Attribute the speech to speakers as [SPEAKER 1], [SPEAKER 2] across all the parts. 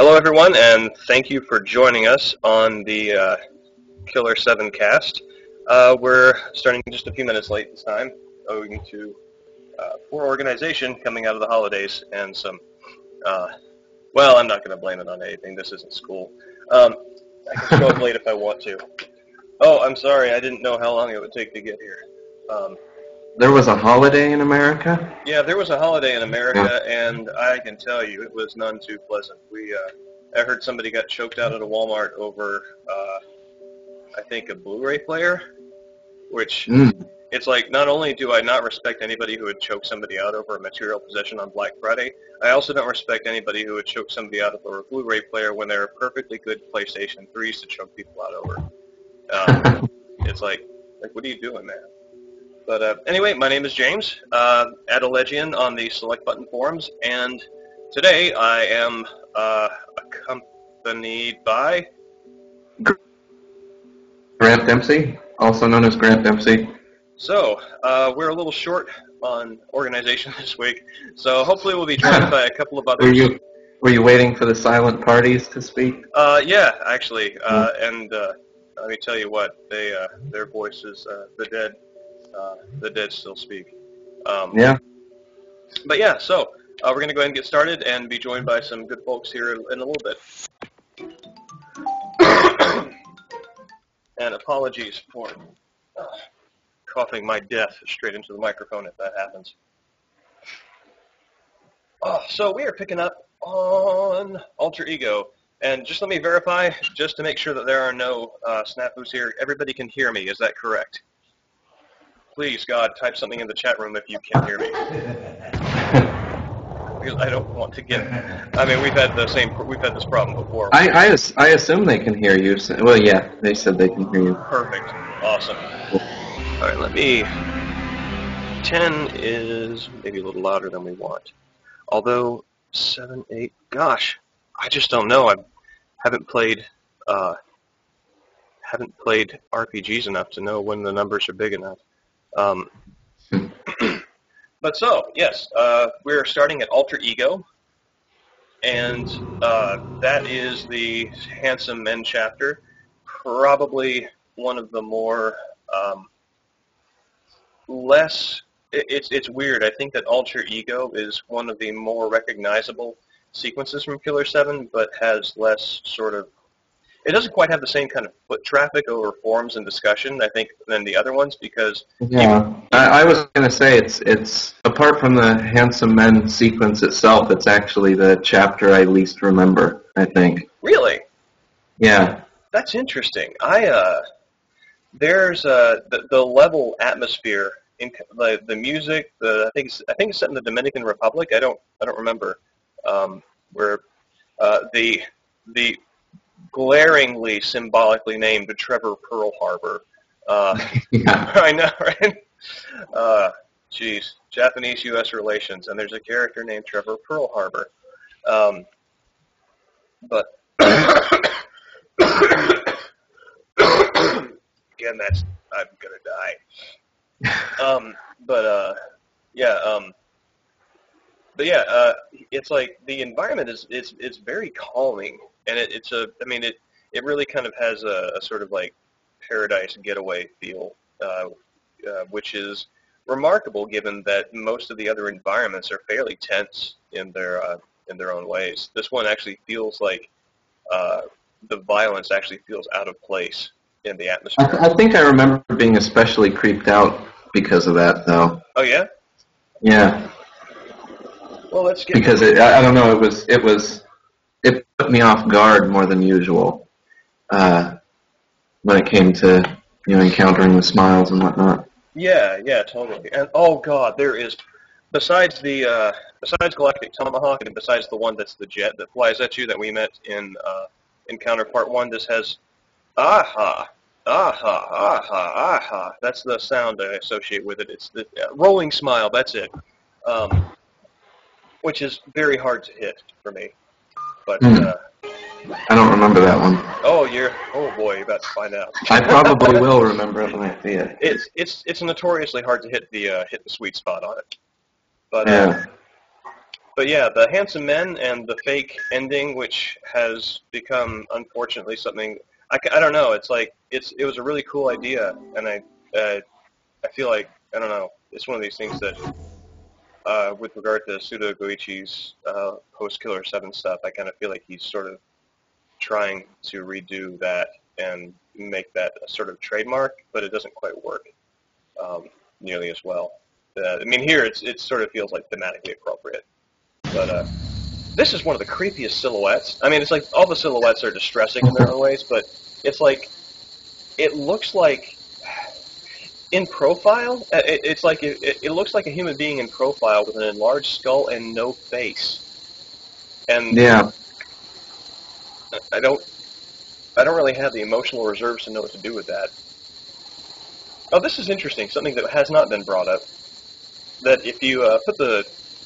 [SPEAKER 1] Hello, everyone, and thank you for joining us on the killer7 cast. We're starting just a few minutes late this time, owing to poor organization coming out of the holidays and some, I'm not going to blame it on anything. This isn't school. I can show up late if I want to. Oh, I'm sorry. I didn't know how long it would take to get here.
[SPEAKER 2] There was a holiday in America?
[SPEAKER 1] Yeah, there was a holiday in America, and I can tell you it was none too pleasant. I heard somebody got choked out at a Walmart over, I think, a Blu-ray player, which it's like, not only do I not respect anybody who would choke somebody out over a material possession on Black Friday, I also don't respect anybody who would choke somebody out over a Blu-ray player when there are perfectly good PlayStation 3s to choke people out over. It's like, what are you doing, man? But anyway, my name is James, Adilegian on the Select Button forums, and today I am accompanied by
[SPEAKER 2] Grant Dempsey, also known as Grant Dempsey.
[SPEAKER 1] So, we're a little short on organization this week, so hopefully we'll be joined by a couple of others.
[SPEAKER 2] Were you waiting for the silent parties to speak?
[SPEAKER 1] Yeah, actually, and let me tell you what, their voices, the dead still speak.
[SPEAKER 2] Yeah.
[SPEAKER 1] But yeah, so we're going to go ahead and get started and be joined by some good folks here in a little bit. And apologies for coughing my death straight into the microphone if that happens. So we are picking up on Alter Ego. And just let me verify, just to make sure that there are no snafus here, everybody can hear me, is that correct? Please, God, type something in the chat room if you can hear me. Because I don't want to get. I mean, we've had this problem before.
[SPEAKER 2] I assume they can hear you. Well, yeah, they said they can hear you.
[SPEAKER 1] Perfect. Awesome. All right, 10 is maybe a little louder than we want. Although 7, 8, gosh, I just don't know. I haven't played RPGs enough to know when the numbers are big enough. But so, yes, we're starting at Alter Ego, and that is the Handsome Men chapter, probably one of the more less, it's weird, I think that Alter Ego is one of the more recognizable sequences from Killer 7, but has less sort of, it doesn't quite have the same kind of foot traffic over forums and discussion, I think, than the other ones, because...
[SPEAKER 2] Yeah, I was going to say, it's apart from the Handsome Men sequence itself, it's actually the chapter I least remember, I think.
[SPEAKER 1] Really?
[SPEAKER 2] Yeah.
[SPEAKER 1] That's interesting. There's the level atmosphere, in the music, I think it's set in the Dominican Republic, I don't remember, where the glaringly symbolically named Trevor Pearl Harbor.
[SPEAKER 2] Yeah.
[SPEAKER 1] I know, right? Geez, Japanese-U.S. relations, and there's a character named Trevor Pearl Harbor. But again, I'm gonna die. It's like the environment is very calming. And it really kind of has a sort of like paradise getaway feel, which is remarkable given that most of the other environments are fairly tense in their own ways. This one actually feels like the violence actually feels out of place in the atmosphere.
[SPEAKER 2] I think I remember being especially creeped out because of that, though.
[SPEAKER 1] Oh yeah?
[SPEAKER 2] Yeah.
[SPEAKER 1] Well, let's get...
[SPEAKER 2] Because I don't know, it put me off guard more than usual when it came to encountering the smiles and whatnot.
[SPEAKER 1] Yeah, totally. And oh god, there is besides Galactic Tomahawk and besides the one that's the jet that flies at you that we met in Encounter Part 1, this has aha. That's the sound I associate with it. It's the rolling smile. That's it. Which is very hard to hit for me. But
[SPEAKER 2] I don't remember that one.
[SPEAKER 1] Oh boy, you're about to find out.
[SPEAKER 2] I probably will remember it when I see it.
[SPEAKER 1] It's notoriously hard to hit the sweet spot on it. But
[SPEAKER 2] yeah.
[SPEAKER 1] But yeah, the handsome men and the fake ending, which has become unfortunately something I don't know. It's like it was a really cool idea, and I feel like I don't know. It's one of these things that with regard to Suda Goichi's post killer7 stuff, I kind of feel like he's sort of trying to redo that and make that a sort of trademark, but it doesn't quite work nearly as well. I mean, here it sort of feels like thematically appropriate. But this is one of the creepiest silhouettes. I mean, it's like all the silhouettes are distressing in their own ways, but it's like it looks like in profile. It's like it looks like a human being in profile with an enlarged skull and no face. And
[SPEAKER 2] Yeah.
[SPEAKER 1] I don't really have the emotional reserves to know what to do with that. Oh, this is interesting. Something that has not been brought up. That if you put the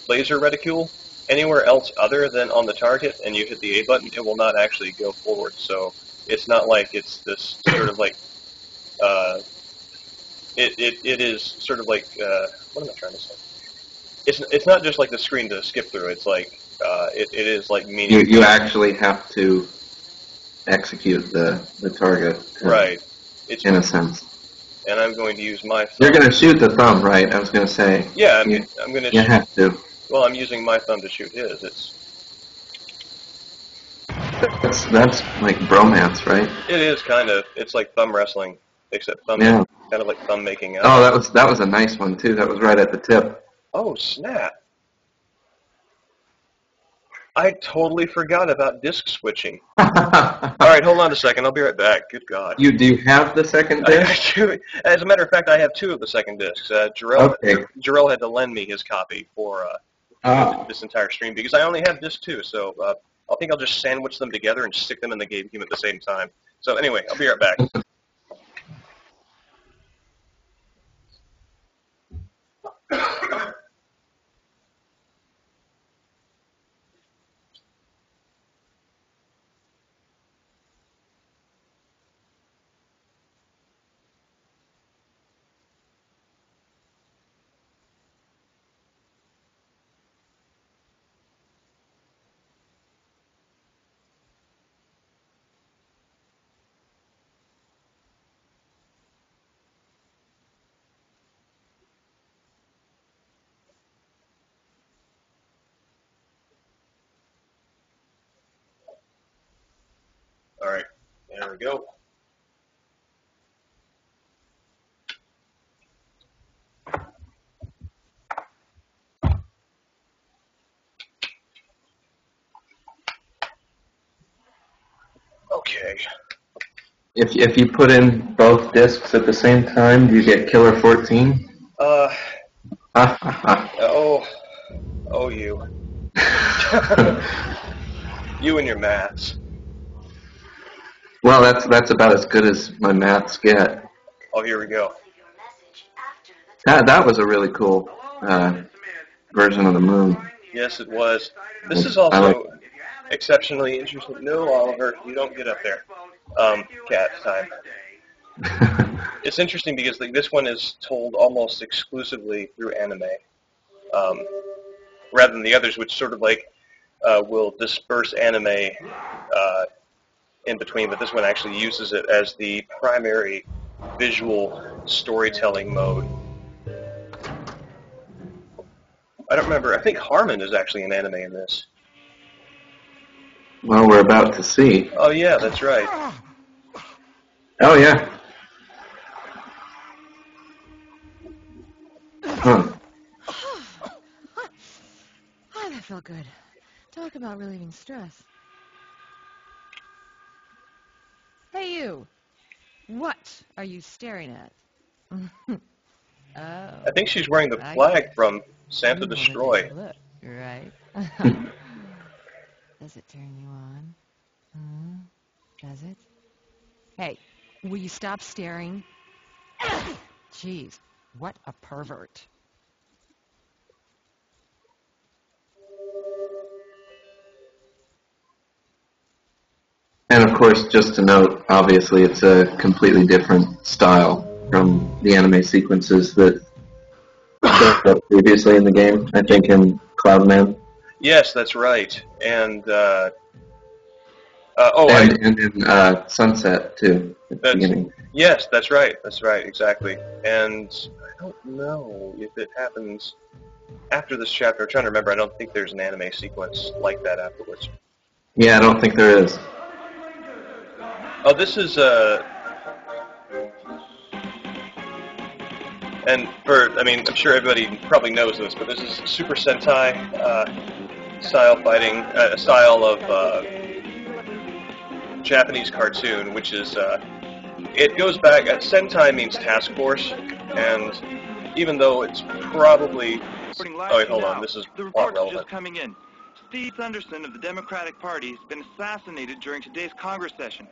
[SPEAKER 1] laser reticule anywhere else other than on the target and you hit the A button, it will not actually go forward. So it's not like it's this sort of like it is sort of like what am I trying to say? It's not just like the screen to skip through. It's like it is like meaning.
[SPEAKER 2] You actually have to execute the target.
[SPEAKER 1] Right.
[SPEAKER 2] In a sense.
[SPEAKER 1] And I'm going to use my thumb.
[SPEAKER 2] You're going to shoot the thumb, right? I was going to say.
[SPEAKER 1] Yeah, I'm going to.
[SPEAKER 2] You have to.
[SPEAKER 1] Well, I'm using my thumb to shoot his.
[SPEAKER 2] That's like bromance, right?
[SPEAKER 1] It is kind of. It's like thumb wrestling, except kind of like thumb making out.
[SPEAKER 2] Oh, that was a nice one too. That was right at the tip.
[SPEAKER 1] Oh snap! I totally forgot about disc switching. All right, hold on a second. I'll be right back. Good God.
[SPEAKER 2] Do you have the second disc?
[SPEAKER 1] As a matter of fact, I have two of the second discs. Jarrell had to lend me his copy for this entire stream because I only have disc 2. So I think I'll just sandwich them together and stick them in the game at the same time. So anyway, I'll be right back. All right, there we go. Okay.
[SPEAKER 2] If you put in both discs at the same time, do you get Killer 14?
[SPEAKER 1] Oh, you. You and your maths.
[SPEAKER 2] Well, that's about as good as my maths get.
[SPEAKER 1] Oh, here we go.
[SPEAKER 2] That was a really cool version of the moon.
[SPEAKER 1] Yes, it was. This is also exceptionally interesting. No, Oliver, you don't get up there. Cat time. It's interesting because this one is told almost exclusively through anime, rather than the others, which sort of like will disperse anime in between. But this one actually uses it as the primary visual storytelling mode. I don't remember. I think Harmon is actually an anime in this.
[SPEAKER 2] Well, we're about to see.
[SPEAKER 1] Oh yeah, that's right.
[SPEAKER 2] Oh yeah. Huh.
[SPEAKER 3] Oh, that felt good. Talk about relieving stress. Hey, you. What are you staring at? Oh.
[SPEAKER 1] I think she's wearing the flag from Santa Destroy.
[SPEAKER 3] Look, right? Does it turn you on? Does it? Hey, will you stop staring? Jeez, what a pervert.
[SPEAKER 2] And of course, just to note, obviously it's a completely different style from the anime sequences that showed up previously in the game, I think in Cloudman.
[SPEAKER 1] Yes, that's right. And
[SPEAKER 2] and in Sunset too at the beginning.
[SPEAKER 1] Yes, that's right. That's right. Exactly. And I don't know if it happens after this chapter. I'm trying to remember. I don't think there's an anime sequence like that afterwards.
[SPEAKER 2] Yeah, I don't think there is.
[SPEAKER 1] Oh, this is and I'm sure everybody probably knows this, but this is Super Sentai style fighting, style of Japanese cartoon, which is it goes back. Sentai means task force, and even though it's probably oh wait, hold on, this is
[SPEAKER 4] the
[SPEAKER 1] plot
[SPEAKER 4] reports are
[SPEAKER 1] relevant.
[SPEAKER 4] just coming in. Steve Thunderson of the Democratic Party has been assassinated during today's Congress session.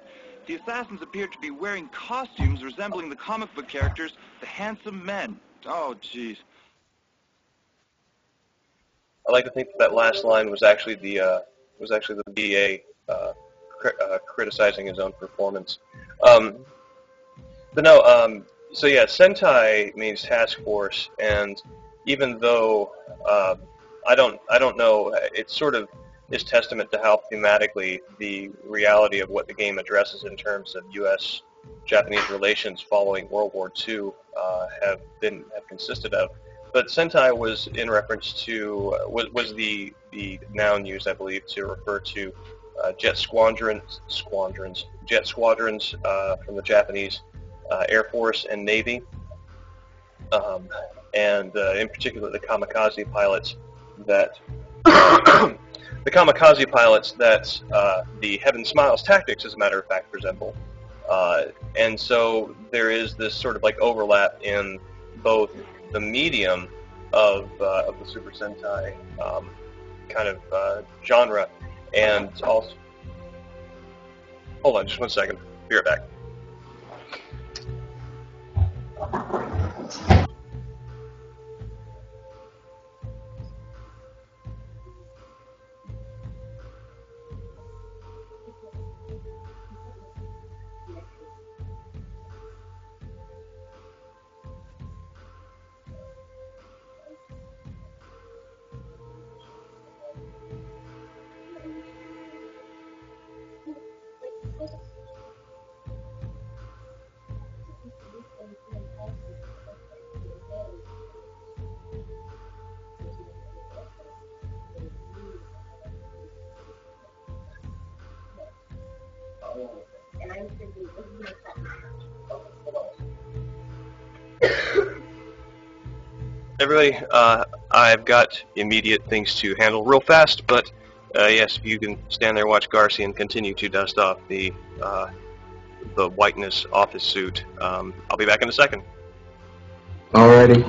[SPEAKER 4] The assassins appear to be wearing costumes resembling the comic book characters, the Handsome Men. Oh, jeez.
[SPEAKER 1] I like to think that last line was actually the DA criticizing his own performance. But no, so yeah, Sentai means task force, and even though I don't know, it sort of is testament to how thematically the reality of what the game addresses in terms of U.S.-Japanese relations following World War II have consisted of. But Sentai was in reference to was the noun used, I believe, to refer to jet squadrons from the Japanese Air Force and Navy, and in particular the kamikaze pilots that the Heaven Smiles tactics, as a matter of fact, resemble. And so there is this sort of like overlap in both the medium of the Super Sentai kind of genre, and also. Hold on, just 1 second. Be right back. Everybody, I've got immediate things to handle real fast, but yes, if you can stand there and watch Garcian continue to dust off the whiteness off his suit, I'll be back in a second.
[SPEAKER 2] Alrighty.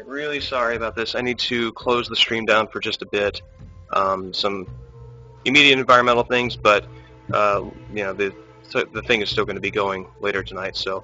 [SPEAKER 1] really sorry about this. I need to close the stream down for just a bit. Some immediate environmental things, but the thing is still going to be going later tonight. So